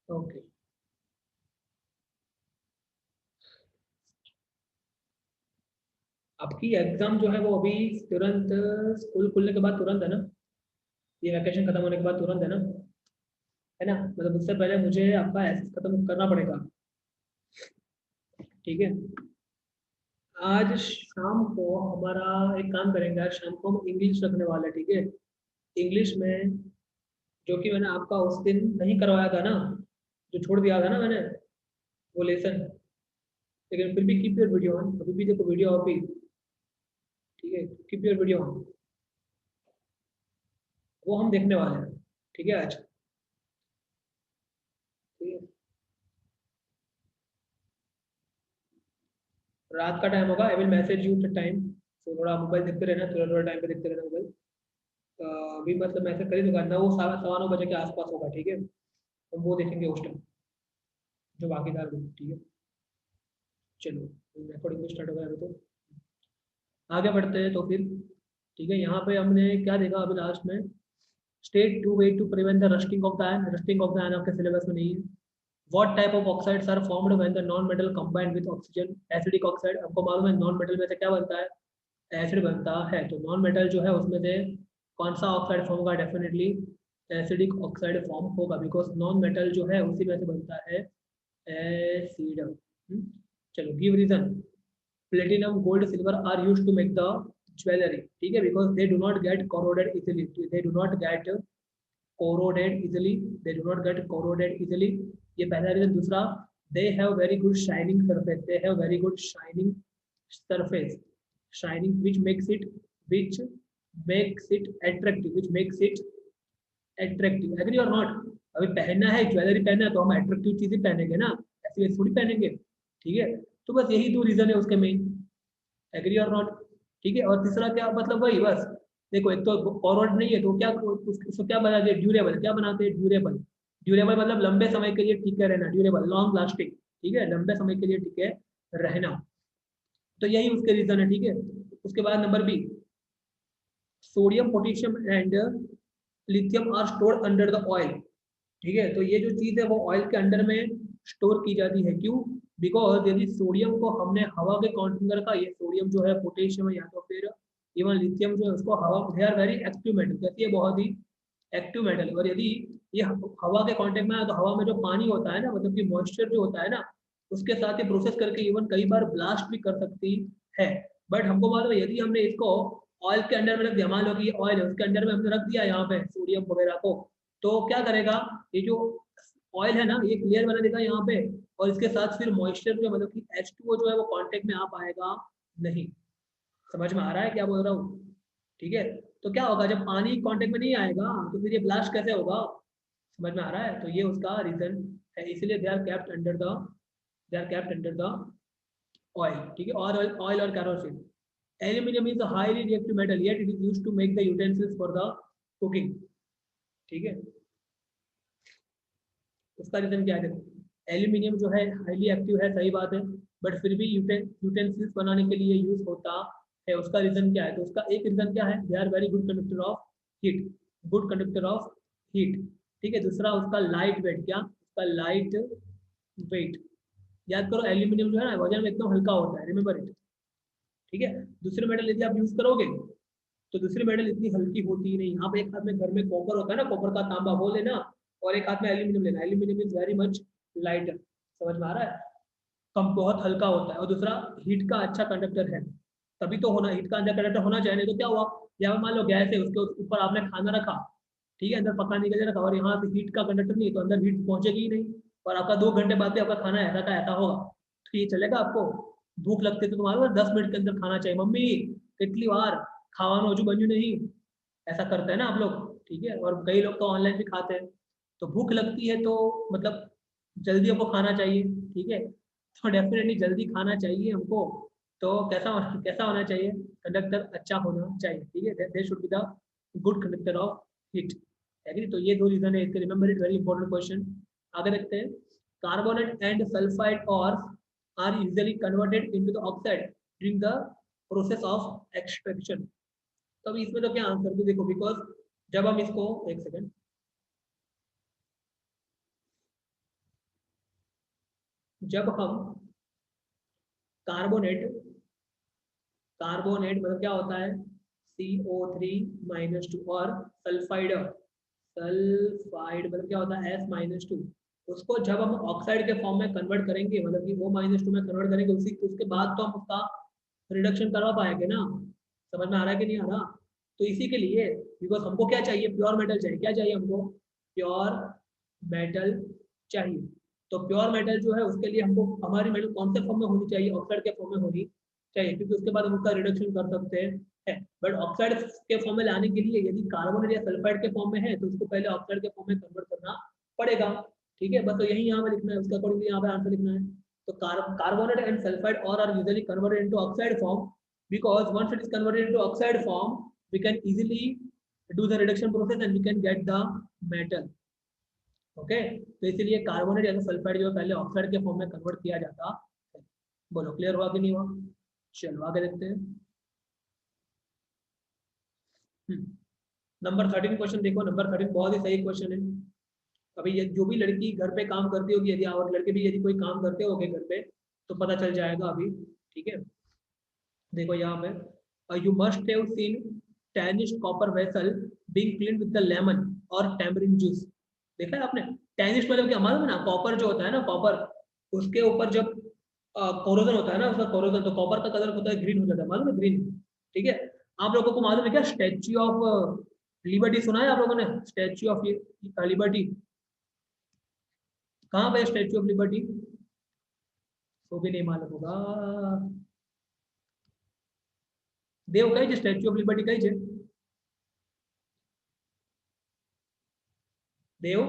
Okay, आपकी exam जो है वो अभी तुरंत स्कूल खुलने के बाद तुरंत है ना? ये वैकेशन खत्म होने के बाद तुरंत है ना? मतलब उससे पहले मुझे आपका एसेस खत्म करना पड़ेगा। ठीक है। आज शाम को हमारा एक काम करेंगे, आज शाम को हम इंग्लिश रखने वाले हैं, ठीक है? इंग्लिश में जो कि मैंने आपका उस दिन नहीं करवाया था ना, जो छोड़ दिया था ना मैंने, वो लेसन। लेकिन फिर भी कीप योर वीडियो ऑन, अभी भी देखो वीडियो अभी। ठीक है, कीप योर वीडियो ऑन। वो हम देखने वाले हैं, ठीक है आज। ठीक है, रात का टाइम होगा, I will message you the time. तो थोड़ा मोबाइल देखते रहना, थोड़ा थोड़ा टाइम पे देखते रहना मोबाइल। अभी मतलब मैसेज कर ही दूंगा, 9 सवा 9 बजे के आसपास होगा, ठीक है? हम वो देखेंगे उस टाइम, जो बाकी था अभी, ठीक है? चलो, रिकॉर्डिंग भी स्टार्ट हो गया अभी तो। आगे बढ़ते हैं तो फिर। ठीक है, यहाँ पे हमने क्या देखा अभी लास्ट में? State two way to prevent the rusting of the iron. Rusting of the iron आपके सिलेबस में नहीं है। What type of oxides are formed when the non metal combined with oxygen? Acidic oxide, आपको मालूम है non metal में से क्या बनता है? एसिड बनता है। तो नॉन मेटल जो है उसमें से कौन सा ऑक्साइड फॉर्म होगा? डेफिनेटली एसिडिक ऑक्साइड फॉर्म होगा, बिकॉज नॉन मेटल जो है उसी में से बनता है एसिड। चलो, give reason. Platinum, gold, silver are use to make the jewellery. ठीक है, because they do not get corroded easily. They do not get corroded easily. They do not get corroded easily. ये पहला reason. दूसरा, they have very good shining surface. They have very good shining surface. Shining which makes it attractive, which makes it attractive। Agree और not? अभी पहनना है, jewellery पहनना है, तो हम अट्रैक्टिव चीजें पहनेंगे ना, ऐसी वैसी थोड़ी पहनेंगे। ठीक है, तो बस यही दो रीजन है उसके मेन। एग्री और नॉट? ठीक है, और तीसरा क्या मतलब? वही बस। देखो, एक तो फॉरवर्ड नहीं है तो क्या उसको क्या बना दिया? ड्यूरेबल। क्या बनाते हैं? ड्यूरेबल। ड्यूरेबल मतलब लंबे समय के लिए टिके रहना, ड्यूरेबल, लॉन्ग लास्टिंग। ठीक है, लंबे समय के लिए टिके रहना। तो यही उसके रीजन है, ठीक है? उसके बाद number B, sodium, potassium and lithium are stored under the oil. ठीक है, तो ये जो चीज है वो ऑयल के अंडर में स्टोर की जाती है। क्यों? बिकॉज यदि सोडियम को हमने हवा के कांटेक्ट में रखा, ये सोडियम जो है, पोटेशियम या तो फिर इवन लिथियम जो है, उसको हवा, they are very active metal, कहती है बहुत ही एक्टिव मेटल। और यदि ये हवा के कांटेक्ट में आए तो हवा में जो पानी होता है ना, मतलब कि मॉइस्चर जो होता है ना, उसके साथ ये प्रोसेस करके इवन कई बार ब्लास्ट भी कर सकती है। बट हमको मालूम है, यदि हमने इसको ऑयल के अंदर में रख दिया, मान लो कि ऑयल है, उसके अंदर में हमने रख दिया यहाँ पे सोडियम वगैरह को, तो क्या करेगा? ये जो ऑयल है ना, ये क्लियर बना देगा यहाँ पे। और इसके साथ फिर मॉइस्चर जो मतलब कि H2O जो है वो कांटेक्ट में आ पाएगा नहीं। समझ में आ रहा है क्या बोल रहा हूँ? ठीक है, तो क्या होगा जब पानी कांटेक्ट में नहीं आएगा, तो फिर ये ब्लास्ट कैसे होगा? समझ में आ रहा है? तो ये उसका रीजन है, इसलिए they are kept under the oil. ठीक है, और ऑयल और kerosene. Aluminium is a highly reactive metal, yet it is used to make the utensils for the cooking. ठीक है, उसका रीजन क्या है? एल्यूमिनियम जो है हाईली एक्टिव है, सही बात है, बट फिर भी यूटेंसिल्स बनाने के लिए यूज होता है। उसका रीजन क्या है? तो उसका एक रीजन क्या है? They are very good conductor of heat. Good conductor of heat. ठीक है, दूसरा उसका लाइट वेट। क्या? उसका लाइट वेट। याद करो, एल्यूमिनियम जो है ना वजन में एकदम हल्का होता है, रिमेंबर इट। ठीक है, दूसरे मेटल यदि आप यूज करोगे तो दूसरी मेटल इतनी हल्की होती ही नहीं। यहाँ पे एक हाथ में घर में कॉपर होता है ना, कॉपर का तांबा वो लेना, और एक हाथ में एल्यूमिनियम लेना। Aluminium is very much lighter. समझ में आ रहा है? कम, बहुत हल्का होता है। और दूसरा, हीट का अच्छा कंडक्टर है। तभी तो होना, हीट का अंदर कंडक्टर होना चाहिए, नहीं तो क्या हुआ? यहाँ मान लो गैस है, उसके ऊपर आपने खाना रखा, ठीक है, अंदर पकाने के लिए रखा, और यहाँ पे हीट का कंडक्टर नहीं है, तो अंदर हीट पहुंचेगी ही नहीं। और आपका 2 घंटे बाद भी आपका खाना ऐसा का ऐसा होगा, तो ये चलेगा आपको? भूख लगती है तो तुम्हारे 10 मिनट के अंदर खाना चाहिए, मम्मी कितनी बार खावानो हजू बनू नहीं, ऐसा करते हैं ना आप लोग। ठीक है, और कई लोग तो ऑनलाइन भी खाते हैं। तो भूख लगती है तो मतलब जल्दी हमको खाना चाहिए। ठीक है, तो डेफिनेटली जल्दी खाना चाहिए हमको। तो कैसा होना चाहिए? कंडक्टर अच्छा होना चाहिए। ठीक है, they should be the good conductor of heat. Agree? तो ये दो रीजन है इसके, remember it, very important question. आगे देखते हैं। Carbonate and sulphide ore are usually converted into the oxide during the process of extraction. तो अब इसमें तो क्या आंसर दो, देखो, बिकॉज जब हम इसको, एक सेकेंड, जब हम कार्बोनेट मतलब क्या होता है, CO3 - 2, और सल्फाइड मतलब क्या होता है, S - 2, उसको जब हम ऑक्साइड के फॉर्म में कन्वर्ट करेंगे, मतलब कि O - 2 में कन्वर्ट करेंगे, उसके बाद तो हम उसका रिडक्शन करवा पाएंगे ना। समझ में आ रहा है कि नहीं आ रहा? तो इसी के लिए, बिकॉज हमको क्या चाहिए, प्योर मेटल चाहिए। क्या चाहिए हमको? प्योर मेटल चाहिए। तो प्योर मेटल जो है उसके लिए हमको हमारी मेटल कौन से फॉर्म में होनी चाहिए, ऑक्साइड के फॉर्म में होनी चाहिए, क्योंकि उसके बाद हम उसका रिडक्शन कर सकते हैं। बट ऑक्साइड के फॉर्म में लाने के लिए यदि कार्बोनेट या सल्फाइड के फॉर्म में है तो उसको पहले ऑक्साइड के फॉर्म में कन्वर्ट करना पड़ेगा। ठीक है, बस तो यही यहाँ पे लिखना है, उसका अकॉर्डिंगली यहाँ पे आंसर लिखना है। तो carbonate and sulfide ore are usually converted into oxide form, because once it is converted into oxide form we can easily do the reduction process and we can get the metal. Okay, तो इसीलिए carbonate या sulphide जो पहले oxide के form में convert किया जाता है। बोलो क्लियर हुआ कि नहीं हुआ? चलो आगे देखते हैं। नंबर 13 क्वेश्चन देखो। नंबर 13 बहुत ही सही क्वेश्चन है। अभी ये जो भी लड़की घर पे काम करती होगी, यदि और लड़के भी यदि कोई काम करते होगे घर पे, तो पता चल जाएगा अभी। ठीक है, देखो यहाँ पे, you must have seen tarnished copper vessel being cleaned with the lemon और टैमरिन जूस। देखा है आपने? टैनिश्ड मतलब क्या, मालूम है ना, कॉपर जो होता है ना, कॉपर, उसके ऊपर जब कोरोजन होता है ना, उसका कोरोजन, तो कॉपर का कलर होता है ग्रीन हो जाता है, मालूम है, ग्रीन। ठीक है, आप लोगों को मालूम है क्या, स्टैच्यू ऑफ लिबर्टी सुना है आप लोगों ने? स्टैच्यू ऑफ लिबर्टी कहाँ पे, स्टैच्यू ऑफ लिबर्टी? तो भी नहीं मालूम होगा। देव कही છે स्टैच्यू ऑफ लिबर्टी कही છે? देव,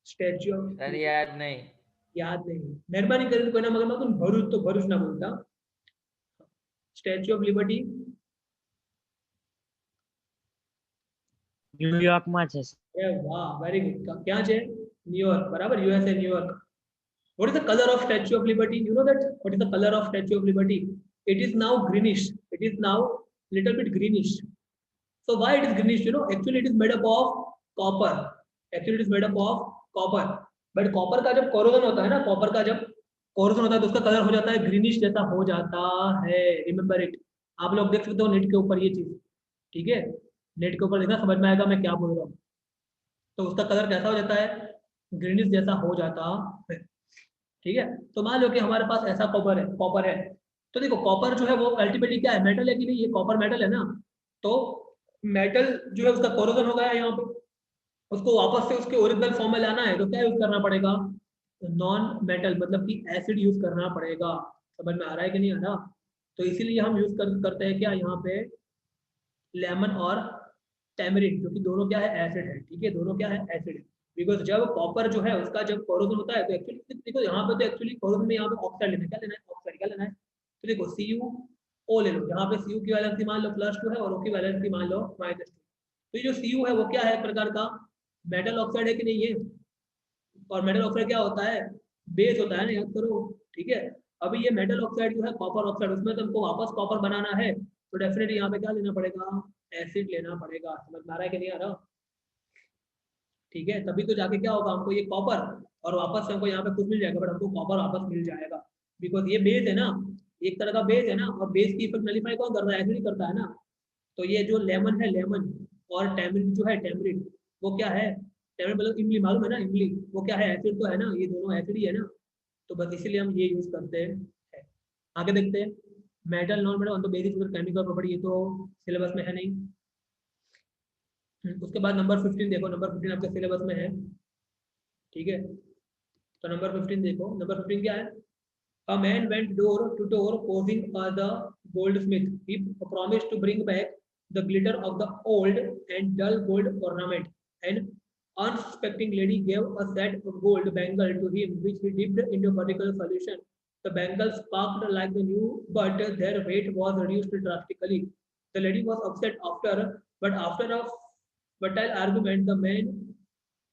स्टैच्यू ऑफ, सर याद नहीं। याद नहीं? मेहरबानी કરીને કોઈના મગજમાં તો ભરૂચ તો ભરૂચ ના બોલતા। स्टैच्यू ऑफ लिबर्टी ન્યુયોર્ક માં છે। अरे वाह, वेरी गुड। क्या છે? न्यूयॉर्क, बराबर, USA, New York. What is the color of Statue of Liberty? You know that? What is the color of Statue of Liberty? It is now greenish. It is now little bit greenish. So why it is greenish? You know, actually it is made up of copper. Actually it is made up of copper. But copper का जब corrosion होता है ना, copper का जब corrosion होता है तो उसका कलर हो जाता है greenish जैसा हो जाता है। Remember it. आप लोग देख सकते हो नेट के ऊपर ये चीज। ठीक है, नेट के ऊपर देखना, समझ में आएगा मैं क्या बोल रहा हूँ। तो उसका कलर कैसा हो जाता है? ग्रीनिश जैसा हो जाता है। ठीक है, तो मान लो कि हमारे पास ऐसा कॉपर है। तो देखो कॉपर जो है वो अल्टीमेटली क्या है, मेटल है कि नहीं? ये कॉपर मेटल है ना। तो मेटल जो है उसका कोरोजन हो गया यहाँ पे, उसको वापस से उसके ओरिजिनल फॉर्म में लाना है तो क्या यूज करना पड़ेगा? नॉन मेटल मतलब कि एसिड यूज करना पड़ेगा। समझ में आ रहा है कि नहीं आ रहा? तो इसीलिए हम यूज करते हैं क्या यहाँ पे, लेमन और टैमरिन, जो कि दोनों क्या है, एसिड है। ठीक है, दोनों क्या है, एसिड है। बिकॉज जब कॉपर जो है उसका जब कोरोजन होता है तो एक्चुअली देखो यहाँ पे, तो एक्चुअली कोरोजन में यहाँ पे ऑक्साइड लेना है। क्या लेना है? ऑक्साइड। क्या लेना है? तो देखो CuO ले लो। यहाँ पे Cu की वैलेंसी मान लो +2 है और O की वैलेंसी मान लो -2। तो ये जो Cu है वो क्या है, एक प्रकार का मेटल ऑक्साइड है कि नहीं ये? और मेटल ऑक्साइड क्या होता है? बेस होता है ना, याद करो। ठीक है, अभी ये मेटल ऑक्साइड जो है कॉपर ऑक्साइड, उसमें तुमको वापस कॉपर बनाना है तो डेफिनेटली यहाँ पे क्या लेना पड़ेगा? एसिड लेना पड़ेगा। समझ में आ रहा है कि नहीं आ रहा? ठीक है, तभी तो जाके क्या होगा, हमको ये कॉपर और वापस से हमको यहाँ पे कुछ मिल जाएगा, बट हमको कॉपर वापस मिल जाएगा। बिकॉज ये बेस है ना, एक तरह का बेस है ना, और बेस की इफेक्ट नलीफाई कौन करता है? एसिड करता है ना। तो ये जो लेमन है, लेमन, और टैमरिन जो है, टैमरिन, वो क्या है? टैमरिन मतलब इमली, मालूम है ना इमली, वो क्या है? एसिड तो है ना, ये दोनों एसिड ही है ना। तो बस इसीलिए हम ये यूज करते हैं। आगे देखते हैं, मेटल नॉन मेटल तो बेसिक केमिकल प्रॉपर्टी, ये तो सिलेबस में है नहीं। उसके बाद नंबर 15 देखो। नंबर 15 आपके सिलेबस में है। ठीक है, तो नंबर 15 देखो। नंबर 15 क्या है? A man went door to door posing as a goldsmith. He promised to bring back the glitter of the old and dull gold ornament. An unsuspecting lady gave a set of gold bangle to him, which he dipped into a particular solution. The bangle sparkled like the new, but their weight was reduced drastically. The lady was upset but after a fertile argument, the man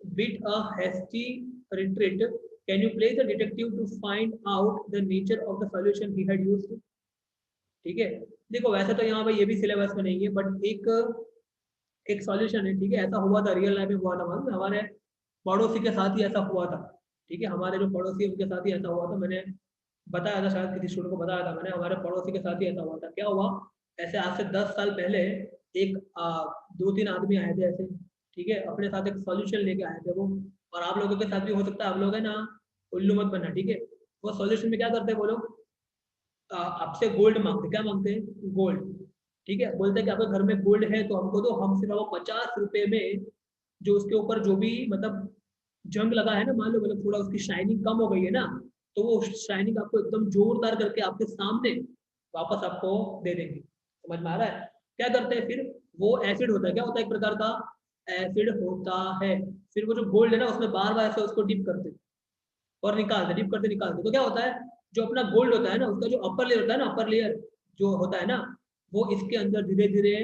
beat a hasty retreat. Can you play the detective to find out the nature of the solution he had used? ठीक है, देखो वैसे तो यहाँ पे ये भी syllabus में नहीं है, बट एक एक सॉल्यूशन है। ठीक है, ऐसा हुआ था, रियल लाइफ में हुआ था, मतलब हमारे पड़ोसी के साथ ही ऐसा हुआ था। ठीक है, हमारे जो पड़ोसी उनके साथ ही ऐसा हुआ था, मैंने बताया था शायद किसी स्टूडेंट को बताया था मैंने, हमारे पड़ोसी के साथ ही ऐसा हुआ था। क्या हुआ, ऐसे आज से 10 साल पहले एक 2-3 आदमी आए थे ऐसे, ठीक है, अपने साथ एक सॉल्यूशन लेके आए थे वो, और आप लोगों के साथ भी हो सकता है, आप लोग है ना उल्लू मत बनना, ठीक है। वो सॉल्यूशन में क्या करते हैं वो लोग, आपसे गोल्ड मांगते, क्या मांगते हैं, गोल्ड, ठीक है। बोलते हैं कि आपके घर में गोल्ड है तो हमको दो, हम सिर्फ वो 50 रुपए में जो उसके ऊपर जो भी मतलब जंग लगा है ना, मान लो मतलब थोड़ा उसकी शाइनिंग कम हो गई है ना, तो वो शाइनिंग आपको एकदम जोरदार करके आपके सामने वापस आपको दे देंगे। समझ में आ रहा है। क्या करते हैं फिर, वो एसिड होता है, क्या होता है, एक प्रकार का एसिड होता है। फिर वो जो गोल्ड है ना उसमें बार बार ऐसे उसको डिप करते और निकालते, डिप करते निकालते, तो क्या होता है, जो अपना गोल्ड होता है ना उसका जो अपर लेयर होता है ना, अपर लेयर जो होता है ना, वो इसके अंदर धीरे धीरे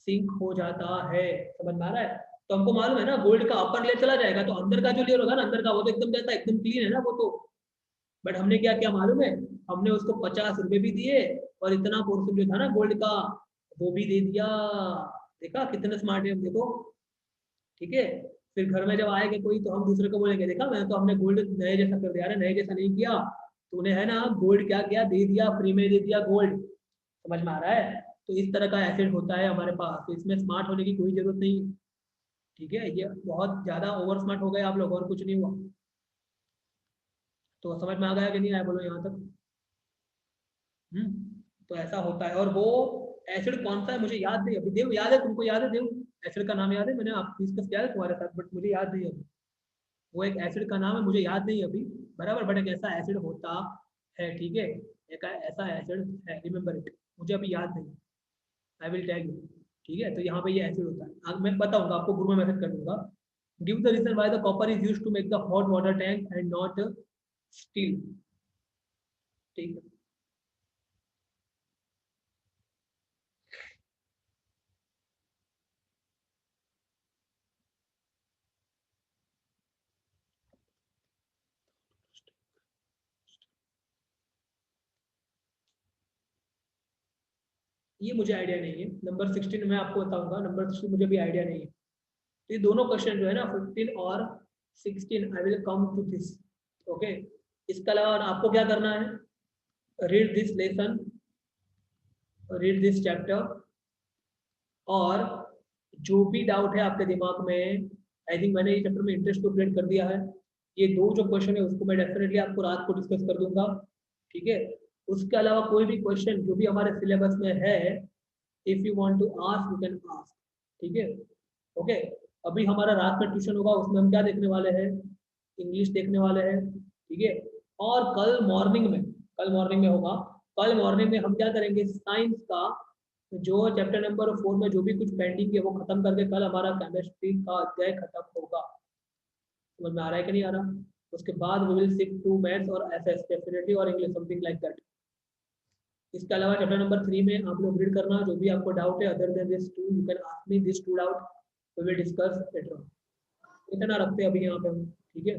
सिंक हो जाता है। समझ में आ रहा है। तो हमको मालूम है ना, गोल्ड का अपर लेयर चला जाएगा तो अंदर का जो लेयर होगा ना, अंदर का वो तो एकदम जैसा एकदम क्लीन है ना वो तो। बट हमने क्या किया मालूम है, हमने उसको 50 रुपए भी दिए और इतना पोर्शन जो था ना गोल्ड का वो भी दे दिया। देखा कितने स्मार्ट है हम, देखो, ठीक है। फिर घर में जब आएगा कोई तो हम दूसरे को बोलेंगे, देखा मैं तो हमने गोल्ड नए जैसा कर दिया, अरे नए जैसा नहीं किया तूने, है ना, गोल्ड क्या किया, दे दिया, फ्री में दे दिया गोल्ड। समझ में आ रहा है। तो इस तरह का एसेट होता है हमारे पास, तो इसमें स्मार्ट होने की कोई जरूरत नहीं, ठीक है। ये बहुत ज्यादा ओवर स्मार्ट हो गए आप लोग, और कुछ नहीं हुआ। तो समझ में आ गया कि नहीं आया, बोलो यहाँ तक। तो ऐसा होता है। और वो एसिड कौन सा है मुझे याद नहीं अभी, देव याद है तुमको, याद है देव, एसिड का नाम याद है, मैंने आप डिस्कस किया है तुम्हारे साथ, बट मुझे याद नहीं अभी। वो एक एसिड का नाम है, मुझे याद नहीं अभी, बराबर, बट एक ऐसा एसिड होता है, ठीक है। एक ऐसा एसिड है, रिमेंबर इट, मुझे अभी याद नहीं, आई विल टेल यू, ठीक है। तो यहाँ पे ये एसिड होता है, मैं बताऊंगा आपको, ग्रुप में मैसेज कर दूंगा। Give the reason why the copper is used to make the hot water tank and not steel, ठीक है। ये मुझे आइडिया नहीं है, नंबर 16 मैं आपको बताऊंगा, नंबर 16 मुझे भी आइडिया नहीं है। तो ये दोनों क्वेश्चन जो है ना 15 और 16, I will come to this, okay. इसके अलावा आपको क्या करना है, read this lesson, read this chapter, और जो भी डाउट है आपके दिमाग में, आई थिंक मैंने ये चैप्टर में इंटरेस्ट तो क्रिएट कर दिया है। ये दो जो क्वेश्चन है उसको मैं डेफिनेटली आपको रात को डिस्कस कर दूंगा, ठीक है। उसके अलावा कोई भी क्वेश्चन जो भी हमारे सिलेबस में है, if you want to ask you can ask, ठीक है, ओके। अभी हमारा रात में ट्यूशन होगा, उसमें हम क्या देखने वाले हैं, इंग्लिश देखने वाले हैं, ठीक है। और कल मॉर्निंग में होगा, कल मॉर्निंग में हम क्या करेंगे, साइंस का जो चैप्टर नंबर 4 में जो भी कुछ पेंडिंग है वो खत्म करके कल हमारा केमिस्ट्री का अध्याय खत्म होगा। समझ में आ रहा है कि नहीं आ रहा। उसके बाद we will shift to maths और एसएस डेफिनेटली, और इंग्लिश समथिंग लाइक दैट। इसके अलावा चैप्टर नंबर 3 में आप लोग रीड करना, जो भी आपको डाउट है other than this two you can ask me this two doubt, we will discuss later on. इतना रखते हैं अभी यहाँ पे हम, ठीक है।